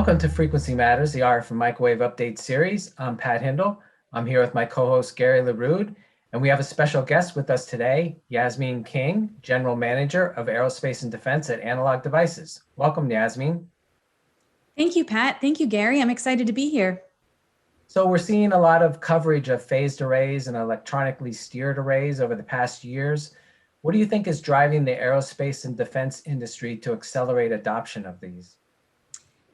Welcome to Frequency Matters, the RF and Microwave Update Series. I'm Pat Hindle. I'm here with my co-host Gary Lerude, and we have a special guest with us today, Yasmine King, General Manager of Aerospace and Defense at Analog Devices. Welcome, Yasmine. Thank you, Pat. Thank you, Gary. I'm excited to be here. So we're seeing a lot of coverage of phased arrays and electronically steered arrays over the past years. What do you think is driving the aerospace and defense industry to accelerate adoption of these?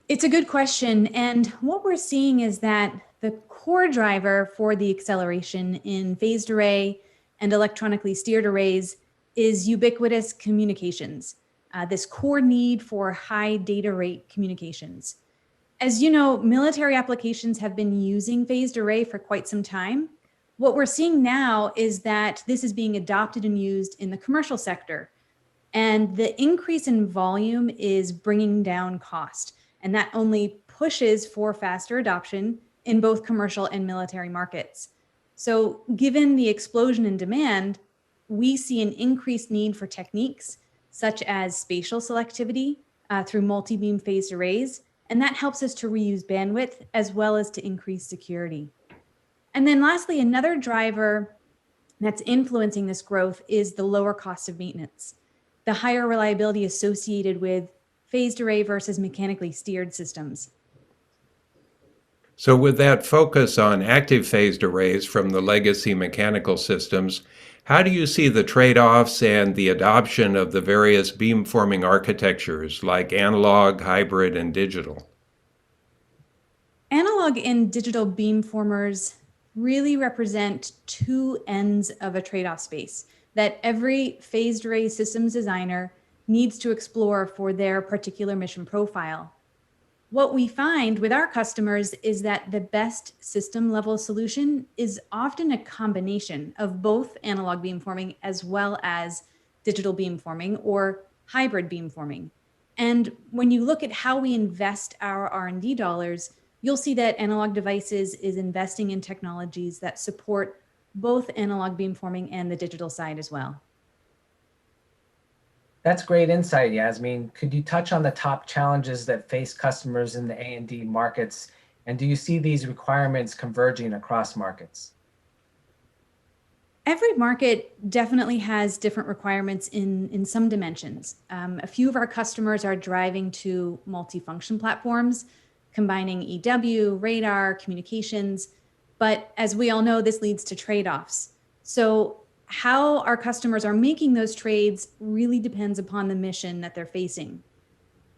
It's a good question. And what we're seeing is that the core driver for the acceleration in phased array and electronically steered arrays is ubiquitous communications, this core need for high data rate communications. As you know, military applications have been using phased array for quite some time. What we're seeing now is that this is being adopted and used in the commercial sector. And the increase in volume is bringing down cost. And that only pushes for faster adoption in both commercial and military markets. So given the explosion in demand, we see an increased need for techniques such as spatial selectivity through multi-beam phased arrays. And that helps us to reuse bandwidth as well as to increase security. And then lastly, another driver that's influencing this growth is the lower cost of maintenance, the higher reliability associated with phased array versus mechanically steered systems. So with that focus on active phased arrays from the legacy mechanical systems, how do you see the trade-offs and the adoption of the various beamforming architectures like analog, hybrid, and digital? Analog and digital beamformers really represent two ends of a trade-off space that every phased array systems designer needs to explore for their particular mission profile. What we find with our customers is that the best system level solution is often a combination of both analog beamforming as well as digital beamforming or hybrid beamforming. And when you look at how we invest our R&D dollars, you'll see that Analog Devices is investing in technologies that support both analog beamforming and the digital side as well. That's great insight, Yasmine. Could you touch on the top challenges that face customers in the A&D markets? And do you see these requirements converging across markets? Every market definitely has different requirements in some dimensions. A few of our customers are driving to multifunction platforms, combining EW, radar, communications. But as we all know, this leads to trade-offs. So how our customers are making those trades really depends upon the mission that they're facing.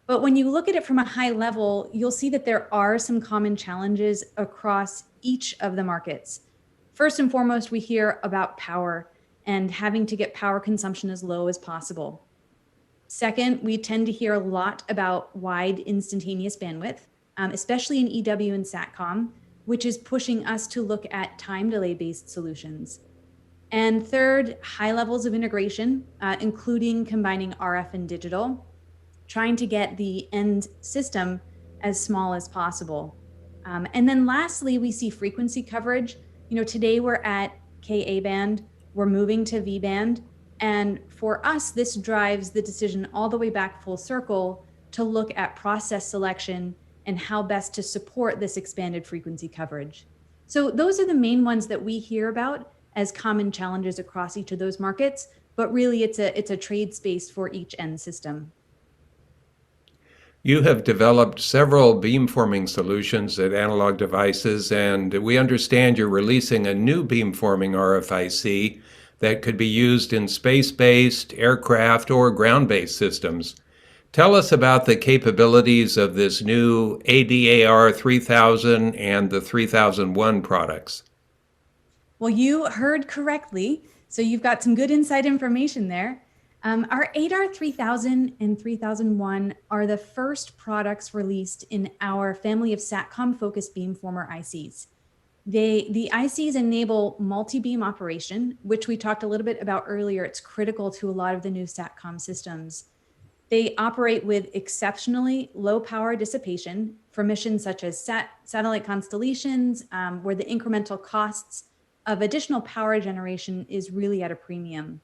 But when you look at it from a high level, you'll see that there are some common challenges across each of the markets. First and foremost, we hear about power and having to get power consumption as low as possible. Second, we tend to hear a lot about wide instantaneous bandwidth, especially in EW and SATCOM, which is pushing us to look at time delay based solutions. And third, high levels of integration, including combining RF and digital, trying to get the end system as small as possible. And then lastly, we see frequency coverage. You know, today we're at Ka band, we're moving to V band. And for us, this drives the decision all the way back full circle to look at process selection and how best to support this expanded frequency coverage. So those are the main ones that we hear about as common challenges across each of those markets, but really it's a trade space for each end system. You have developed several beamforming solutions at Analog Devices, and we understand you're releasing a new beamforming RFIC that could be used in space-based, aircraft, or ground-based systems. Tell us about the capabilities of this new ADAR 3000 and the 3001 products. Well, you heard correctly. So you've got some good inside information there. Our ADAR 3000 and 3001 are the first products released in our family of SATCOM-focused beamformer ICs. The ICs enable multi-beam operation, which we talked a little bit about earlier. It's critical to a lot of the new SATCOM systems. They operate with exceptionally low power dissipation for missions such as satellite constellations, where the incremental costs of additional power generation is really at a premium.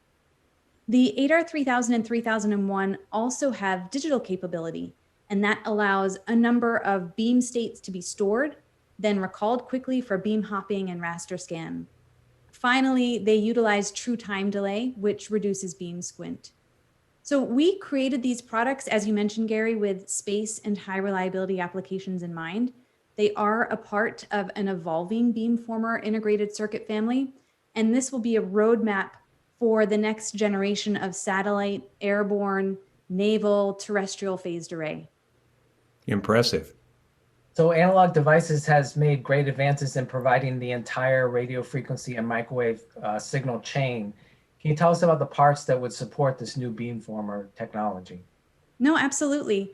The ADAR 3000 and 3001 also have digital capability, and that allows a number of beam states to be stored, then recalled quickly for beam hopping and raster scan. Finally, they utilize true time delay, which reduces beam squint. So we created these products, as you mentioned, Gary, with space and high reliability applications in mind. They are a part of an evolving beamformer integrated circuit family, and this will be a roadmap for the next generation of satellite, airborne, naval, terrestrial phased array. Impressive. So Analog Devices has made great advances in providing the entire radio frequency and microwave signal chain. Can you tell us about the parts that would support this new beamformer technology? No, absolutely.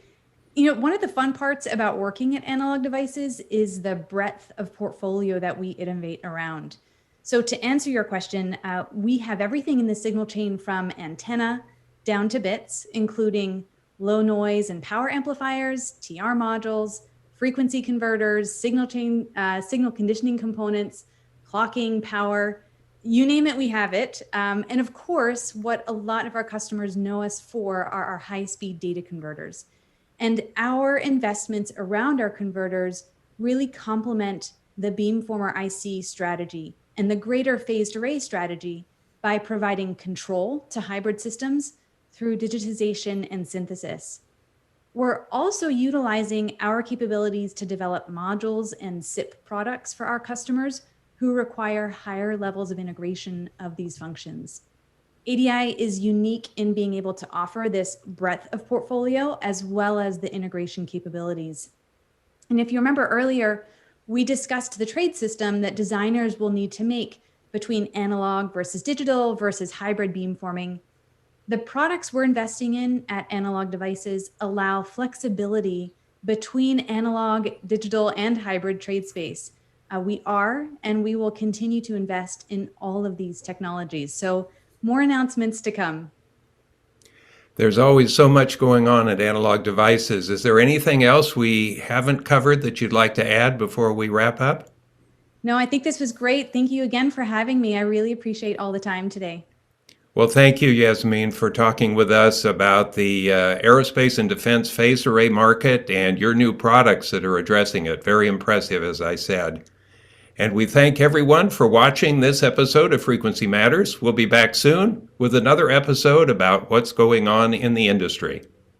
One of the fun parts about working at Analog Devices is the breadth of portfolio that we innovate around. So to answer your question, we have everything in the signal chain from antenna down to bits, including low noise and power amplifiers, TR modules, frequency converters, signal conditioning components, clocking, power, you name it, we have it. And of course, what a lot of our customers know us for are our high-speed data converters. And our investments around our converters really complement the beamformer IC strategy and the greater phased array strategy by providing control to hybrid systems through digitization and synthesis. We're also utilizing our capabilities to develop modules and SIP products for our customers who require higher levels of integration of these functions. ADI is unique in being able to offer this breadth of portfolio as well as the integration capabilities. And if you remember earlier, we discussed the trade system that designers will need to make between analog versus digital versus hybrid beamforming. The products we're investing in at Analog Devices allow flexibility between analog, digital, and hybrid trade space. We are and we will continue to invest in all of these technologies. So more announcements to come. There's always so much going on at Analog Devices. Is there anything else we haven't covered that you'd like to add before we wrap up? No, I think this was great. Thank you again for having me. I really appreciate all the time today. Well, thank you, Yasmine, for talking with us about the aerospace and defense phased array market and your new products that are addressing it. Very impressive, as I said. And we thank everyone for watching this episode of Frequency Matters. We'll be back soon with another episode about what's going on in the industry.